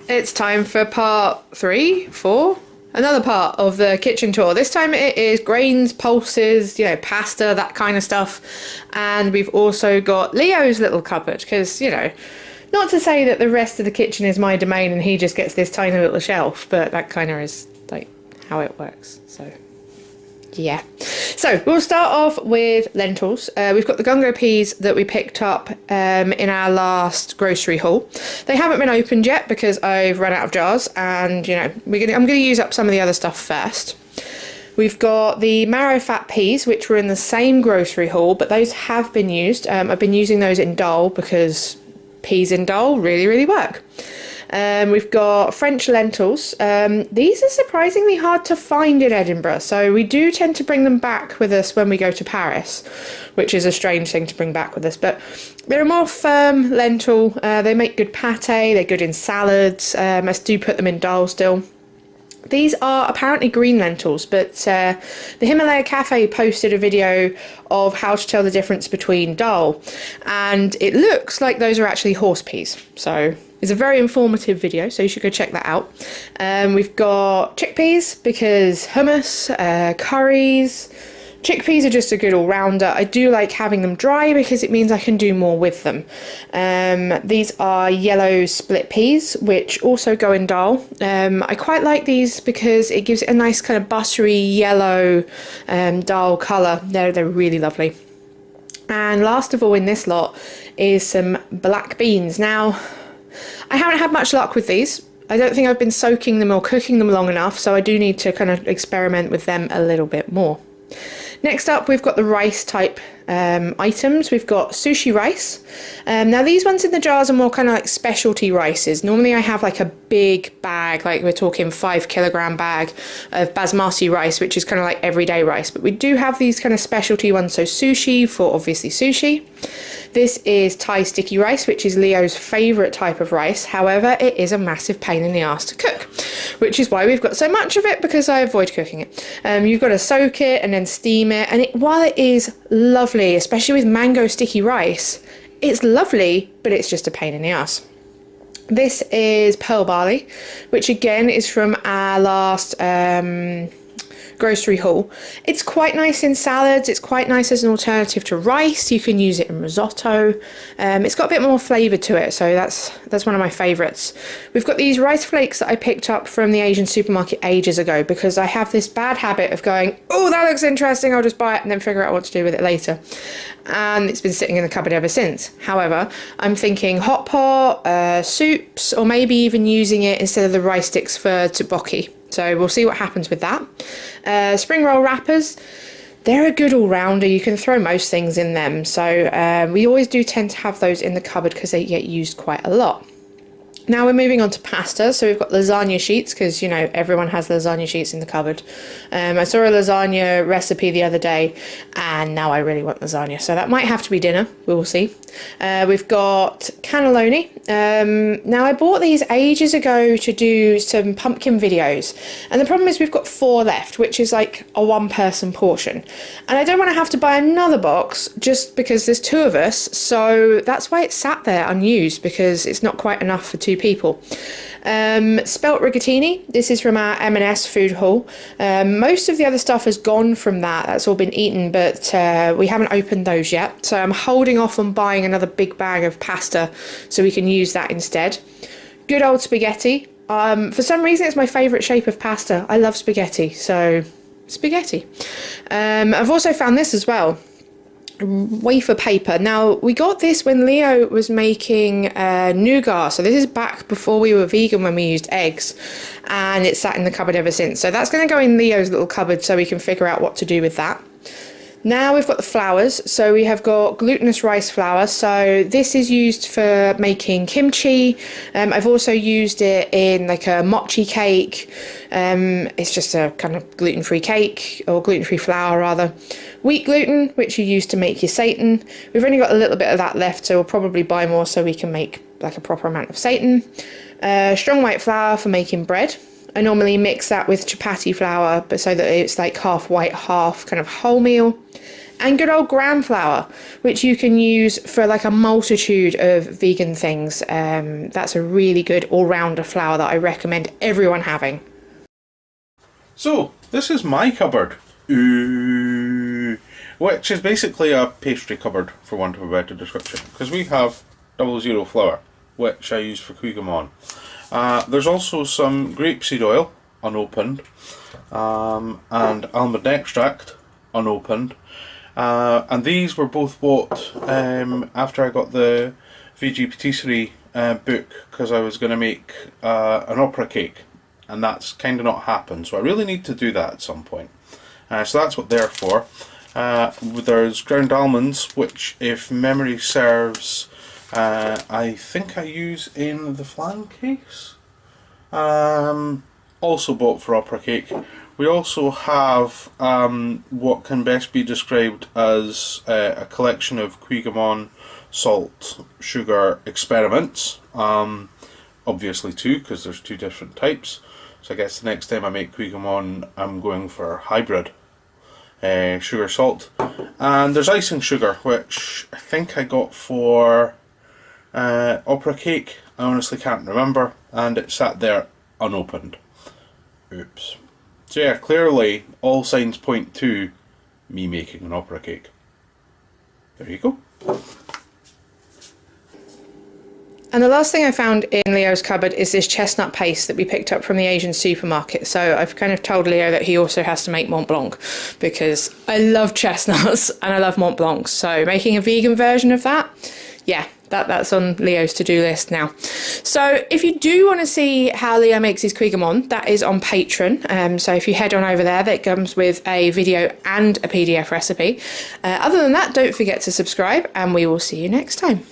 It's time for part 3, 4, another part of the kitchen tour. This time it is grains, pulses, pasta, that kind of stuff. And we've also got Leo's little cupboard because, not to say that the rest of the kitchen is my domain and he just gets this tiny little shelf, but that kind of is like how it works. So, yeah. So we'll start off with lentils. We've got the gungo peas that we picked up in our last grocery haul. They haven't been opened yet because I've run out of jars, and I'm going to use up some of the other stuff first. We've got the marrow fat peas, which were in the same grocery haul, but those have been used. I've been using those in dal because peas in dal really, really work. We've got French lentils. These are surprisingly hard to find in Edinburgh, so we do tend to bring them back with us when we go to Paris, which is a strange thing to bring back with us, but they're a more firm lentil. They make good pate, they're good in salads. I do put them in dal still. These are apparently green lentils, but the Himalaya Cafe posted a video of how to tell the difference between dal, and it looks like those are actually horse peas. So it's a very informative video, so you should go check that out. We've got chickpeas because hummus, curries. Chickpeas are just a good all-rounder. I do like having them dry because it means I can do more with them. These are yellow split peas, which also go in dal. I quite like these because it gives it a nice kind of buttery yellow dal colour. They're really lovely. And last of all in this lot is some black beans. Now, I haven't had much luck with these. I don't think I've been soaking them or cooking them long enough, so I do need to kind of experiment with them a little bit more. Next up, we've got the rice type items. We've got sushi rice. Now these ones in the jars are more kind of like specialty rices. Normally I have like a big bag, like we're talking 5 kilogram bag of basmati rice, which is kind of like everyday rice. But we do have these kind of specialty ones. So sushi for obviously sushi. This is Thai sticky rice, which is Leo's favourite type of rice. However, it is a massive pain in the ass to cook, which is why we've got so much of it, because I avoid cooking it. You've got to soak it and then steam it. And while it is lovely, especially with mango sticky rice, it's lovely, but it's just a pain in the ass. This is pearl barley, which again is from our last grocery haul. It's quite nice in salads. It's quite nice as an alternative to rice. You can use it in risotto. It's got a bit more flavour to it, so that's one of my favourites. We've got these rice flakes that I picked up from the Asian supermarket ages ago because I have this bad habit of going, oh, that looks interesting, I'll just buy it and then figure out what to do with it later. And it's been sitting in the cupboard ever since. However, I'm thinking hot pot, soups, or maybe even using it instead of the rice sticks for tteokbokki. So we'll see what happens with that. Spring roll wrappers, they're a good all-rounder. You can throw most things in them. So we always do tend to have those in the cupboard because they get used quite a lot. Now we're moving on to pasta. So we've got lasagna sheets because, everyone has lasagna sheets in the cupboard. I saw a lasagna recipe the other day and now I really want lasagna. So that might have to be dinner. We will see. We've got cannelloni. Now I bought these ages ago to do some pumpkin videos. And the problem is we've got 4 left, which is like a 1-person portion. And I don't want to have to buy another box just because there's 2 of us. So that's why it's sat there unused, because it's not quite enough for 2 people. Spelt rigatini. This is from our M&S food haul. Most of the other stuff has gone from that. That's all been eaten, but we haven't opened those yet. So I'm holding off on buying another big bag of pasta so we can use that instead. Good old spaghetti. For some reason, it's my favourite shape of pasta. I love spaghetti, so spaghetti. I've also found this as well. Wafer paper. Now we got this when Leo was making nougat, so this is back before we were vegan when we used eggs, and it's sat in the cupboard ever since. So that's going to go in Leo's little cupboard so we can figure out what to do with that. Now we've got the flours. So we have got glutinous rice flour. So this is used for making kimchi. I've also used it in like a mochi cake. It's just a kind of gluten-free cake, or gluten-free flour rather. Wheat gluten, which you use to make your seitan. We've only got a little bit of that left, so we'll probably buy more so we can make like a proper amount of seitan. Strong white flour for making bread. I normally mix that with chapati flour, but so that it's like half white, half kind of wholemeal. and good old gram flour, which you can use for like a multitude of vegan things. That's a really good all-rounder flour that I recommend everyone having. So, this is my cupboard. Ooh. Which is basically a pastry cupboard, for want of a better description. Because we have 00 flour, which I use for Cuigamon. There's also some grapeseed oil, unopened, and almond extract, unopened. And these were both bought after I got the VG Patisserie book, because I was going to make an opera cake, and that's kind of not happened, so I really need to do that at some point. So that's what they're for. There's ground almonds, which, if memory serves, I think I use in the flan case. Also bought for opera cake. We also have what can best be described as a collection of Cuigamon salt sugar experiments. Obviously two, because there's two different types. So I guess the next time I make Cuigamon, I'm going for hybrid sugar salt. And there's icing sugar, which I think I got for opera cake. I honestly can't remember, and it sat there unopened. Oops. So yeah, clearly all signs point to me making an opera cake. There you go. And the last thing I found in Leo's cupboard is this chestnut paste that we picked up from the Asian supermarket. So I've kind of told Leo that he also has to make Mont Blanc, because I love chestnuts and I love Mont Blancs. So making a vegan version of that, yeah, that's on Leo's to-do list now. So if you do want to see how Leo makes his Cuigamon, that is on Patreon. So if you head on over there, that comes with a video and a PDF recipe. Other than that, don't forget to subscribe, and we will see you next time.